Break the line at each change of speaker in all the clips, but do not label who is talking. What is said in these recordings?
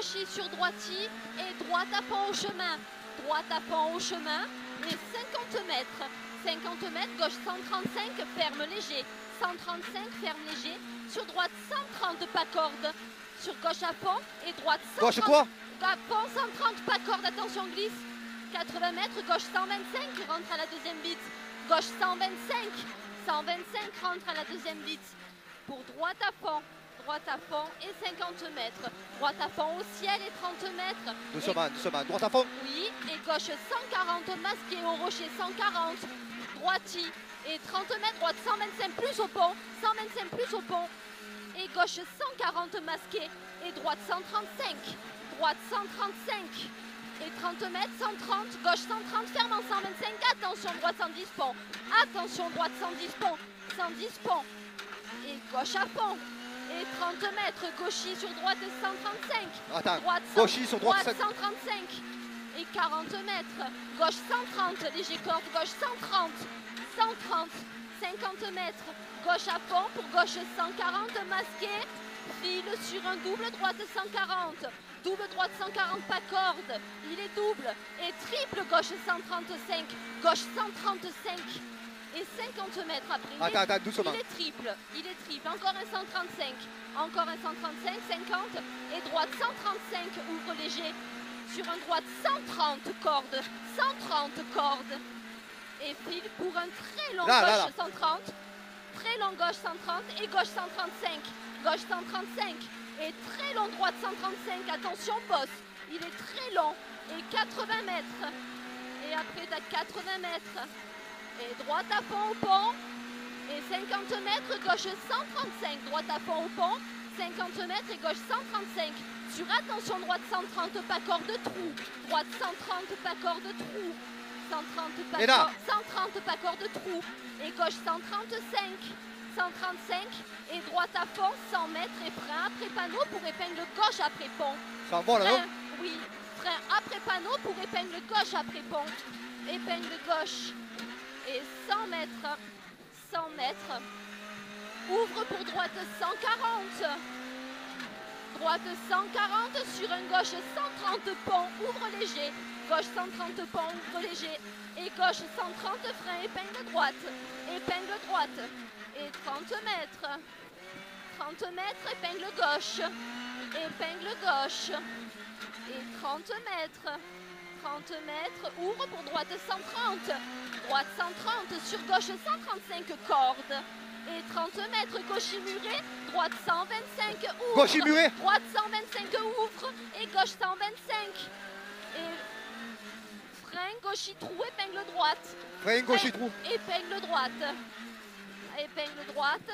gauchis sur droiti et droite à fond au chemin. Droite à fond au chemin et 50 mètres. 50 mètres, gauche 135, ferme léger. 135, ferme léger. Sur droite 130, pas corde. Sur gauche à fond et droite 130.
Gauche quoi?
À fond 130, pas corde, attention glisse. 80 mètres, gauche 125, rentre à la deuxième bite. Gauche 125, 125, rentre à la deuxième bite. Pour droite à fond et 50 mètres. Droite à fond au ciel et 30 mètres.
Doucement, droite à fond.
Oui, et gauche 140, masqué au rocher 140. Droiti et 30 mètres, droite 125 plus au pont. 125 plus au pont. Et gauche 140, masqué. Et droite 135. Droite 135. Et 30 mètres, 130, gauche 130, ferme en 125, attention droite 110 pont, attention droite 110 pont, 110 pont, et gauche à fond, et 30 mètres, gauchis sur droite 135,
Attends,
droite,
gauchis sur droite
135, et 40 mètres, gauche 130, léger corde, gauche 130, 130, 50 mètres, gauche à fond pour gauche 140, masqué, file sur un double, droite 140. Double droite 140, pas corde, il est double. Et triple gauche 135, gauche 135. Et 50 mètres après.
Attends, doucement.
Il est triple, encore un 135. Encore un 135, 50. Et droite 135, ouvre léger. Sur un droite 130 cordes, 130 cordes. Et file pour un très long gauche 130. Très long gauche 130 et gauche 135. Gauche 135. Et très long droite 135, attention bosse, il est très long, et 80 mètres, et après tu as 80 mètres, et droite à fond au pont, et 50 mètres, gauche 135, droite à fond au pont, 50 mètres et gauche 135, sur attention droite 130, pas corde trou, droite 130, pas corde trou, 130, pas corde trou, et gauche 135, 135 et droite à fond, 100 mètres et frein après panneau pour épingle gauche après pont.
Ça va là, non?
Oui, frein après panneau pour épingle gauche après pont. Épingle gauche et 100 mètres, 100 mètres. Ouvre pour droite 140. Droite 140 sur un gauche 130 pont, ouvre léger. Gauche 130 pont, ouvre léger. Et gauche 130 frein, épingle droite. Épingle droite. Et 30 mètres. 30 mètres, épingle gauche. Épingle gauche. Et 30 mètres. 30 mètres, ouvre pour droite 130. Droite 130, sur gauche 135 cordes. Et 30 mètres, gauche muré, droite 125, ouvre.
Gauche muré.
Droite 125, ouvre. Et gauche 125. Et frein, gauche trou, épingle droite.
Frein, gauche trou.
Épingle droite. Épingle droite.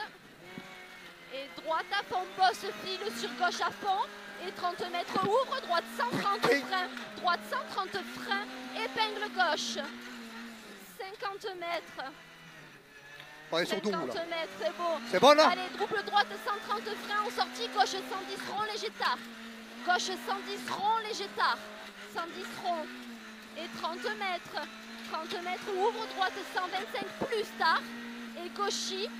Et droite à fond, bosse, file sur gauche à fond. Et 30 mètres, ouvre, droite 130 frein. Droite 130 frein, épingle gauche. 50 mètres.
On est sur
50
double, là.
mètres, c'est beau.
C'est bon là?
Allez, double droite 130 frein en sortie, gauche 110 rond, léger tard. Gauche 110 rond, léger tard. 110 rond. Et 30 mètres. 30 mètres, ouvre, droite 125 plus tard. Et gauchis.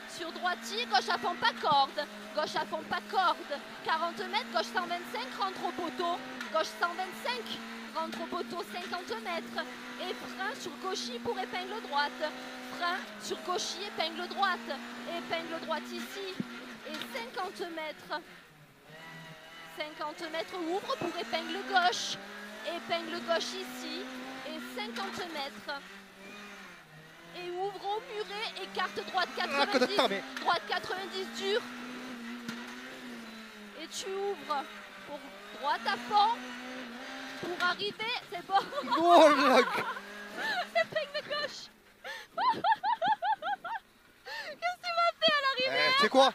Sur droitier, gauche à fond, pas corde. Gauche à fond, pas corde. 40 mètres, gauche 125, rentre au poteau. Gauche 125, rentre au poteau, 50 mètres. Et frein sur gauchis pour épingle droite. Frein sur gauchis, épingle droite. Épingle droite ici. Et 50 mètres. 50 mètres, ouvre pour épingle gauche. Épingle gauche ici. Et 50 mètres. Et ouvre au muret, écarte droite 90, droite 90 dur. Et tu ouvres pour droite à fond, pour arriver, c'est bon.
Oh là.
Épingle gauche. Qu'est-ce que tu m'as fait à l'arrivée?
Tu sais quoi?